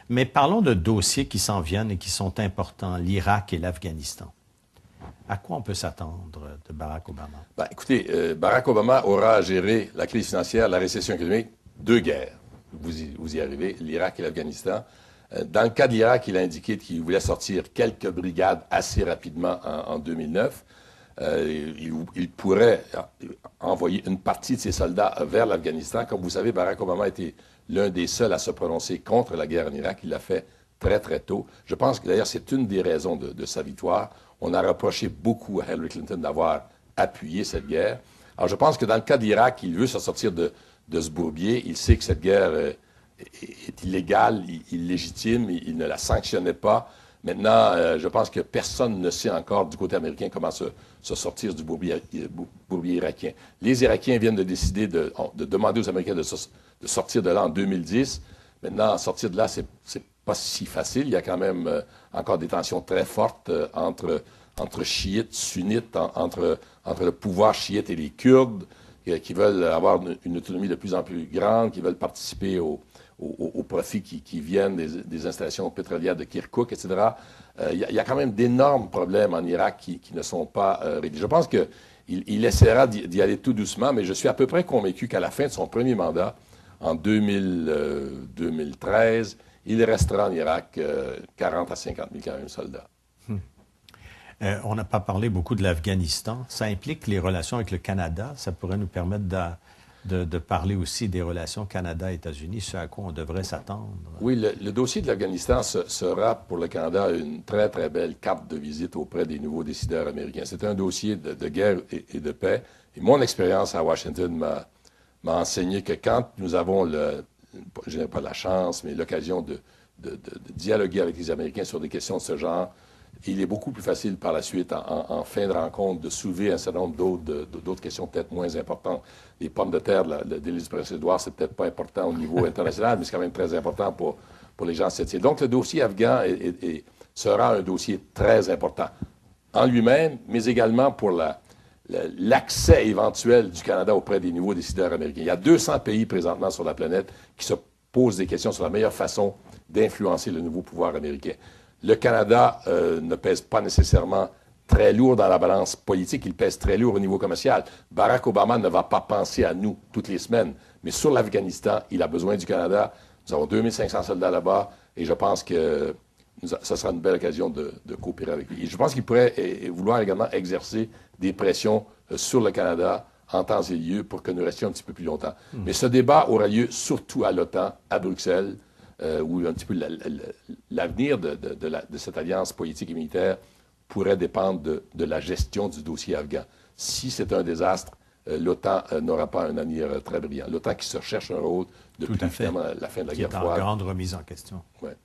Mais parlons de dossiers qui s'en viennent et qui sont importants, l'Irak et l'Afghanistan. À quoi on peut s'attendre de Barack Obama? Ben, écoutez, Barack Obama aura à gérer la crise financière, la récession économique, deux guerres. Vous y arrivez, l'Irak et l'Afghanistan. Dans le cas de l'Irak, il a indiqué qu'il voulait sortir quelques brigades assez rapidement en 2009. Il pourrait envoyer une partie de ses soldats vers l'Afghanistan. Comme vous savez, Barack Obama a été l'un des seuls à se prononcer contre la guerre en Irak. Il l'a fait très, très tôt. Je pense que d'ailleurs, c'est une des raisons de sa victoire. On a reproché beaucoup à Hillary Clinton d'avoir appuyé cette guerre. Alors, je pense que dans le cas d'Irak, il veut se sortir de ce bourbier. Il sait que cette guerre est illégale, illégitime, il ne la sanctionnait pas. Maintenant, je pense que personne ne sait encore du côté américain comment se sortir du bourbier irakien. Les Irakiens viennent de décider de demander aux Américains de sortir de là en 2010. Maintenant, sortir de là, c'est pas si facile. Il y a quand même encore des tensions très fortes entre chiites, sunnites, entre le pouvoir chiite et les Kurdes qui veulent avoir une autonomie de plus en plus grande, qui veulent participer aux profits qui viennent des installations pétrolières de Kirkuk, etc. Il y a quand même d'énormes problèmes en Irak qui ne sont pas réglés. Je pense qu'il essaiera d'y aller tout doucement, mais je suis à peu près convaincu qu'à la fin de son premier mandat, en 2013, il restera en Irak 40 à 50 000 quand même soldats. On n'a pas parlé beaucoup de l'Afghanistan. Ça implique les relations avec le Canada. Ça pourrait nous permettre de parler aussi des relations Canada-États-Unis, ce à quoi on devrait s'attendre. Oui, le dossier de l'Afghanistan sera pour le Canada une très, très belle carte de visite auprès des nouveaux décideurs américains. C'est un dossier de guerre et de paix. Et mon expérience à Washington m'a enseigné que quand nous avons je n'ai pas la chance, mais l'occasion de dialoguer avec les Américains sur des questions de ce genre, il est beaucoup plus facile par la suite, en fin de rencontre, de soulever un certain nombre d'autres questions peut-être moins importantes. Les pommes de terre de l'île du Prince-Édouard, c'est peut-être pas important au niveau international, mais c'est quand même très important pour les gens de cette île. Donc, le dossier afghan sera un dossier très important en lui-même, mais également pour l'accès éventuel du Canada auprès des nouveaux décideurs américains. Il y a 200 pays présentement sur la planète qui se posent des questions sur la meilleure façon d'influencer le nouveau pouvoir américain. Le Canada ne pèse pas nécessairement très lourd dans la balance politique, il pèse très lourd au niveau commercial. Barack Obama ne va pas penser à nous toutes les semaines, mais sur l'Afghanistan, il a besoin du Canada. Nous avons 2500 soldats là-bas et je pense que ça sera une belle occasion de coopérer avec lui. Et je pense qu'il pourrait vouloir également exercer des pressions sur le Canada en temps et lieu pour que nous restions un petit peu plus longtemps. Mais ce débat aura lieu surtout à l'OTAN, à Bruxelles, où un petit peu l'avenir de cette alliance politique et militaire pourrait dépendre de la gestion du dossier afghan. Si c'est un désastre, l'OTAN n'aura pas un avenir très brillant. L'OTAN qui se cherche un rôle depuis évidemment la fin de la guerre froide. Qui est en grande remise en question. Ouais.